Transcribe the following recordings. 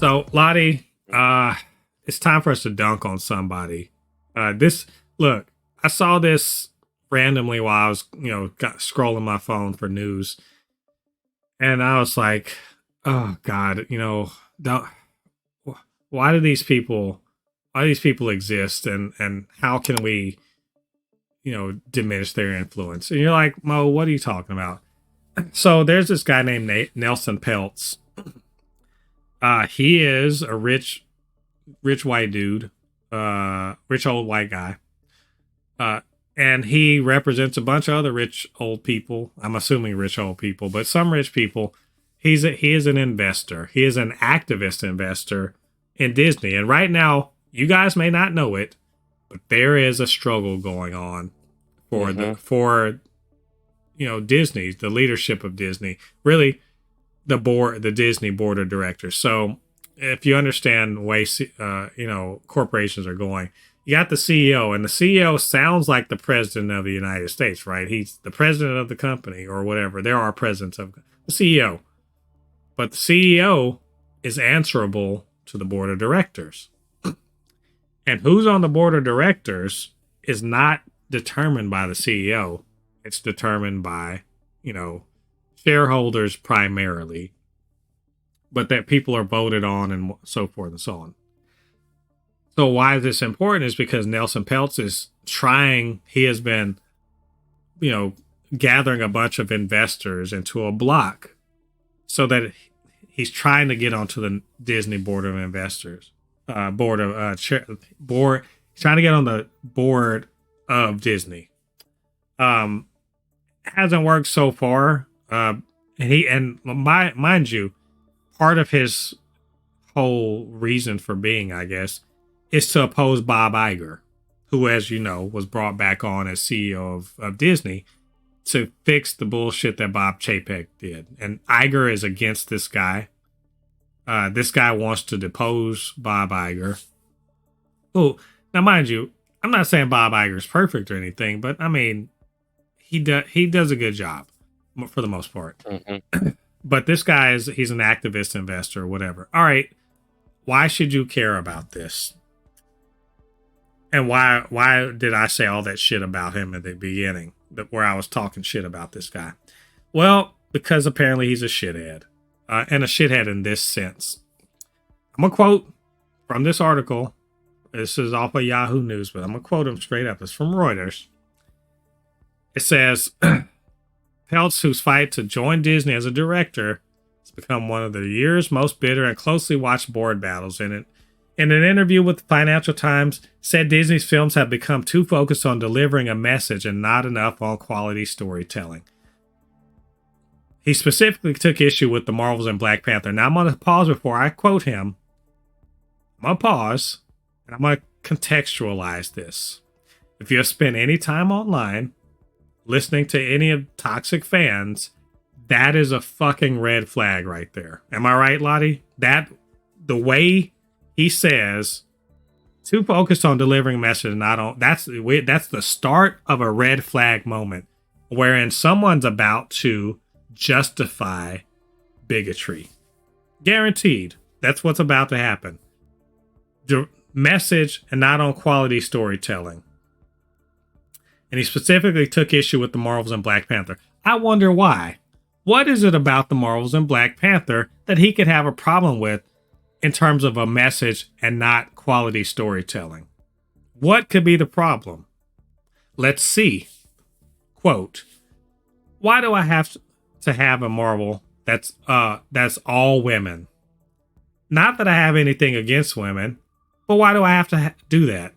So, Lottie, it's time for us to dunk on somebody. This look, I saw this randomly while I was, scrolling my phone for news, and I was like, "Oh God, don't, why do these people, why do these people exist, and how can we, diminish their influence?" And you're like, "Mo, what are you talking about?" So there's this guy named Nelson Peltz. He is a rich white dude, rich old white guy. And he represents a bunch of other rich old people. I'm assuming rich old people, but some rich people. He is an investor. He is an activist investor in Disney. And right now, you guys may not know it, but there is a struggle going on for Disney, the leadership of Disney, really the Disney board of directors. So if you understand the way corporations are going, you got the CEO, and the CEO sounds like the president of the United States, right? He's the president of the company or whatever. There are presidents of the CEO, but the CEO is answerable to the board of directors. And who's on the board of directors is not determined by the CEO. It's determined by, shareholders primarily, but that people are voted on and so forth and so on. So why is this important is because Nelson Peltz is he has been, gathering a bunch of investors into a block so that he's trying to get onto the Disney board of investors, trying to get on the board of Disney. Hasn't worked so far. Mind you, part of his whole reason for being, I guess, is to oppose Bob Iger, who, as you know, was brought back on as CEO of Disney to fix the bullshit that Bob Chapek did. And Iger is against this guy. This guy wants to depose Bob Iger. Oh, now mind you, I'm not saying Bob Iger is perfect or anything, but I mean, he does a good job for the most part. Mm-hmm. But this guy he's an activist investor or whatever. All right, why should you care about this? And why did I say all that shit about him at the beginning, where I was talking shit about this guy? Well, because apparently he's a shithead, and a shithead in this sense. I'm gonna quote from this article. This is off of Yahoo News, but I'm gonna quote him straight up. It's from Reuters. It says, Peltz, whose fight to join Disney as a director has become one of the year's most bitter and closely watched board battles. In an interview with the Financial Times, said Disney's films have become too focused on delivering a message and not enough on quality storytelling. He specifically took issue with the Marvels and Black Panther. Now I'm going to pause before I quote him. I'm going to pause, and I'm going to contextualize this. If you have spent any time online listening to any of toxic fans, that is a fucking red flag right there. Am I right, Ladi? That the way he says, too focused on delivering a message, not on that's the start of a red flag moment, wherein someone's about to justify bigotry. Guaranteed. That's what's about to happen. The message and not on quality storytelling. And he specifically took issue with the Marvels and Black Panther. I wonder why. What is it about the Marvels and Black Panther that he could have a problem with in terms of a message and not quality storytelling? What could be the problem? Let's see. Quote, why do I have to have a Marvel that's all women? Not that I have anything against women, but why do I have to do that?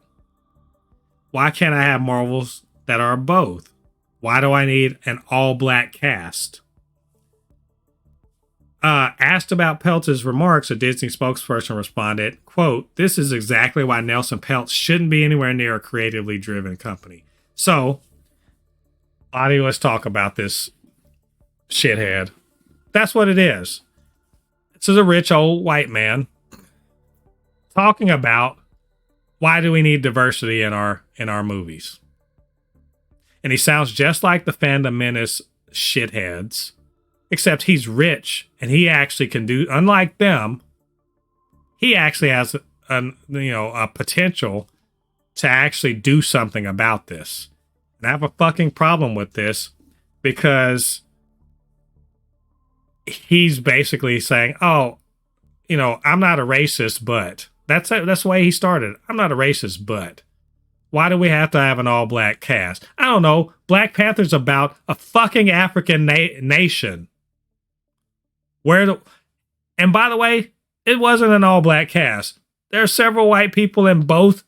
Why can't I have Marvels that are both? Why do I need an all-black cast? Asked about Peltz's remarks, a Disney spokesperson responded, quote, this is exactly why Nelson Peltz shouldn't be anywhere near a creatively driven company. So, Ladi, let's talk about this shithead. That's what it is. This is a rich old white man talking about why do we need diversity in our movies. And he sounds just like the fandom menace shitheads, except he's rich and he actually can do, unlike them, he actually has a potential to actually do something about this. And I have a fucking problem with this because he's basically saying, "Oh, I'm not a racist, but that's the way he started. I'm not a racist, but why do we have to have an all-black cast? I don't know. Black Panther's about a fucking African nation. And by the way, it wasn't an all-black cast. There are several white people in both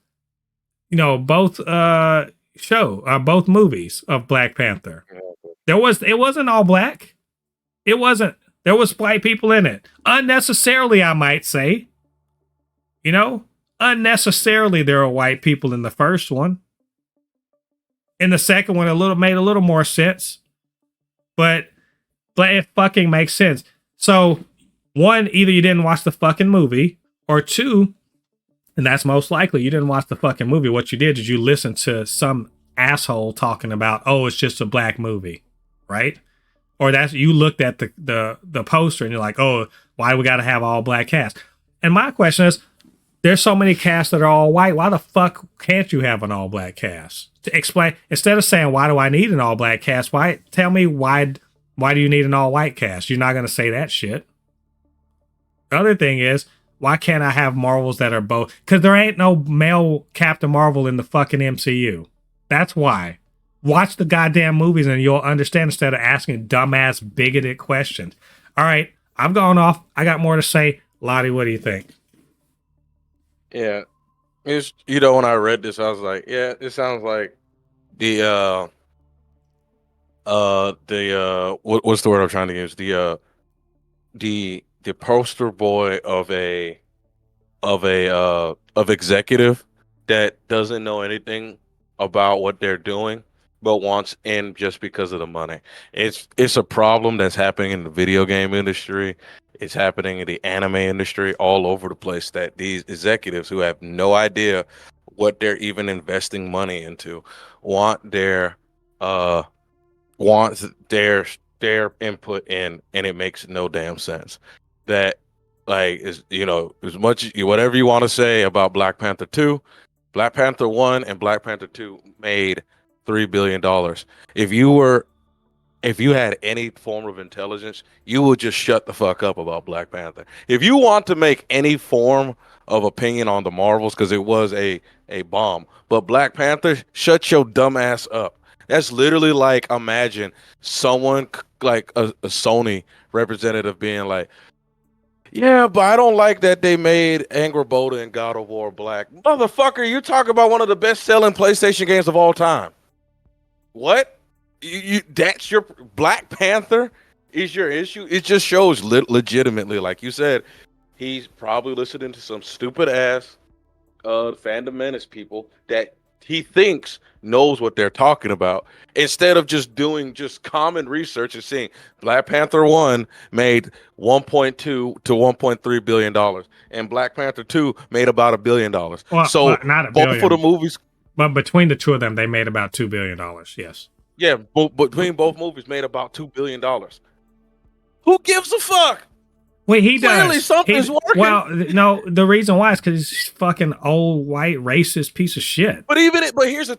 both movies of Black Panther. It wasn't all black. It wasn't. There was white people in it. Unnecessarily, I might say. Unnecessarily there were white people in the first one. In the second one, made a little more sense. But it fucking makes sense. So, one, either you didn't watch the fucking movie, or two, and that's most likely, you didn't watch the fucking movie. What you did is you listened to some asshole talking about, oh, it's just a black movie, right? Or you looked at the poster and you're like, oh, why do we got to have all black cast? And my question is, there's so many casts that are all white. Why the fuck can't you have an all black cast? To explain, instead of saying, why do I need an all black cast? Tell me why do you need an all white cast? You're not going to say that shit. The other thing is, why can't I have Marvels that are both? Because there ain't no male Captain Marvel in the fucking MCU. That's why. Watch the goddamn movies and you'll understand instead of asking dumbass, bigoted questions. All right, I'm going off. I got more to say. Ladi, what do you think? Yeah, it's when I read this, I was like, yeah, it sounds like the what's the word I'm trying to use? The poster boy of executive that doesn't know anything about what they're doing, but wants in just because of the money. It's a problem that's happening in the video game industry. It's happening in the anime industry all over the place, that these executives who have no idea what they're even investing money into want their input in, and it makes no damn sense. That, like, is as much whatever you want to say about Black Panther 2, Black Panther 1 and Black Panther 2 made $3 billion. If you had any form of intelligence, you would just shut the fuck up about Black Panther. If you want to make any form of opinion on the Marvels, because it was a bomb, but Black Panther, shut your dumb ass up. That's literally like, imagine someone like a Sony representative being like, yeah, but I don't like that they made Angry Boda and God of War black. Motherfucker, you're talking about one of the best-selling PlayStation games of all time. What? That's your Black Panther is your issue? It just shows legitimately, like you said, he's probably listening to some stupid ass fandom menace people that he thinks knows what they're talking about, instead of just doing common research and seeing Black Panther 1 made $1.2 to $1.3 billion and Black Panther 2 made about $1 billion. So not a both billion, of the movies, but between the two of them, they made about $2 billion. Yes. Yeah, between both movies made about $2 billion. Who gives a fuck? Wait, he Clearly does. Something's working. Well, no, the reason why is because he's fucking old white racist piece of shit. But here's the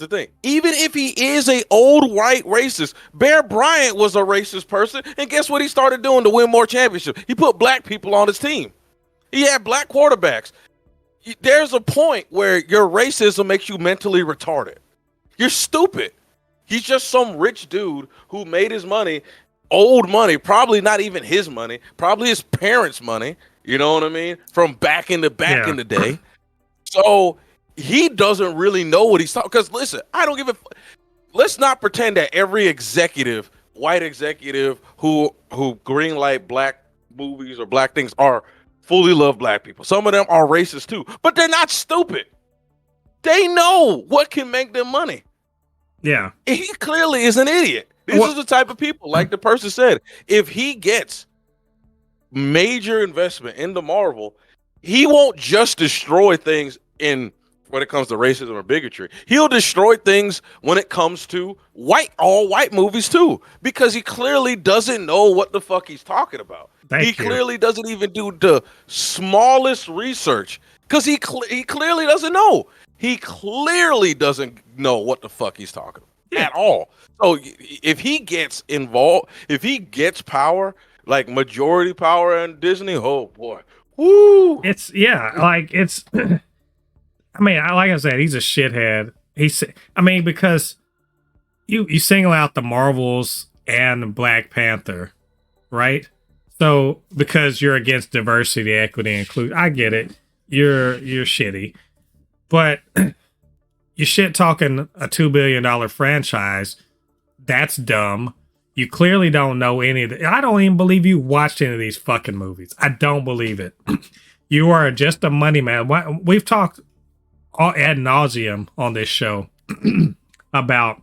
thing. Even if he is a old white racist, Bear Bryant was a racist person, and guess what he started doing to win more championships? He put black people on his team. He had black quarterbacks. There's a point where your racism makes you mentally retarded. You're stupid. He's just some rich dude who made his money. Old money, probably not even his money, probably his parents' money, you know what I mean? From back in the day. So he doesn't really know what he's talking. Because listen, I don't give a let's not pretend that every executive, white executive who greenlight black movies or black things are fully love black people. Some of them are racist too, but they're not stupid. They know what can make them money. Yeah. He clearly is an idiot. This is the type of people, like the person said, if he gets major investment into Marvel, he won't just destroy things in when it comes to racism or bigotry. He'll destroy things when it comes to all white movies too, because he clearly doesn't know what the fuck he's talking about. He clearly doesn't even do the smallest research, because he clearly doesn't know. He clearly doesn't know what the fuck he's talking about at all. So if he gets involved, if he gets power, like majority power in Disney, oh boy. Woo! It's I mean, like I said, he's a shithead. Because you single out the Marvels and Black Panther, right? So because you're against diversity, equity, inclusion, I get it. You're shitty, but you shit talking a $2 billion franchise. That's dumb. You clearly don't know any of it. I don't even believe you watched any of these fucking movies. I don't believe it. You are just a money man. We've talked ad nauseum on this show about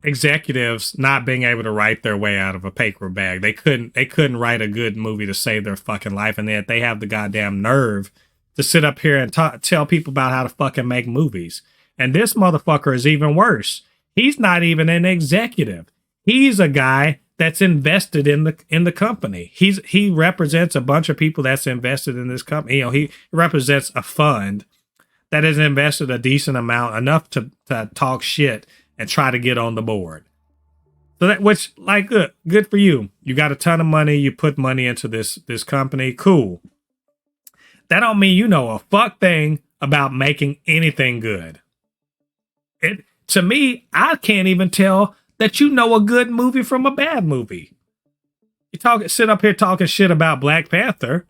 executives not being able to write their way out of a paper bag. They couldn't write a good movie to save their fucking life, and yet they have the goddamn nerve to sit up here and tell people about how to fucking make movies. And this motherfucker is even worse. He's not even an executive. He's a guy that's invested in the company. He represents a bunch of people that's invested in this company. You know, he represents a fund that has invested a decent amount, enough to talk shit and try to get on the board. So that, which, like, good for you. You got a ton of money. You put money into this company. Cool. That don't mean you know a fuck thing about making anything good. To me, I can't even tell that you know a good movie from a bad movie. Sit up here talking shit about Black Panther,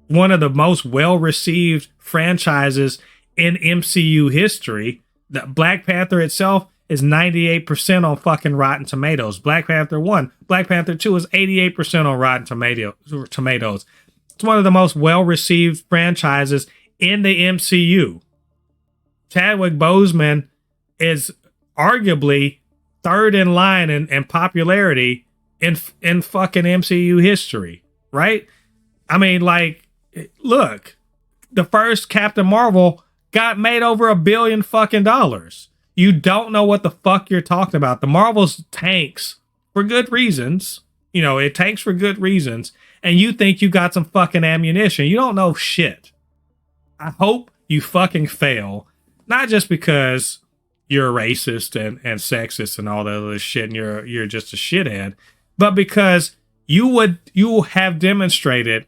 one of the most well-received franchises in MCU history. The Black Panther itself is 98% on fucking Rotten Tomatoes. Black Panther 1, Black Panther 2 is 88% on Rotten Tomatoes. It's one of the most well-received franchises in the MCU. Chadwick Boseman is arguably third in line in popularity in fucking MCU history, right? I mean, like, look, the first Captain Marvel got made over $1 billion fucking dollars. You don't know what the fuck you're talking about. The Marvels tanks for good reasons. You know, it tanks for good reasons. And you think you got some fucking ammunition. You don't know shit. I hope you fucking fail. Not just because you're a racist and sexist and all that other shit, and you're just a shithead, but because you have demonstrated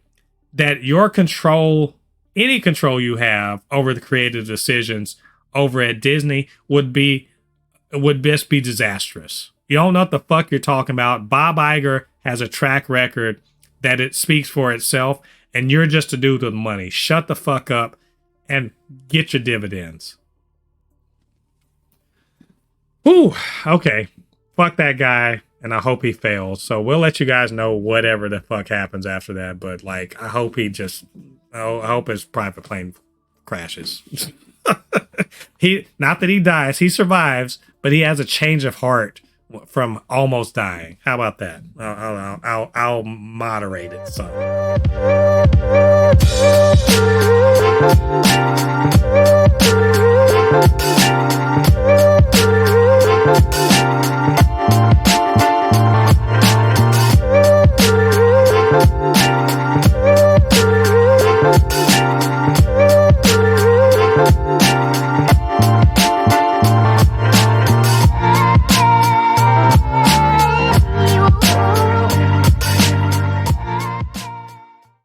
that your control, any control you have over the creative decisions over at Disney would best be disastrous. You don't know what the fuck you're talking about. Bob Iger has a track record that it speaks for itself, and you're just a dude with money. Shut the fuck up and get your dividends. Whew, okay. Fuck that guy, and I hope he fails. So we'll let you guys know whatever the fuck happens after that, but, like, I hope I hope his private plane crashes. Not that he dies, he survives, but he has a change of heart from almost dying. How about that? I'll moderate it. So.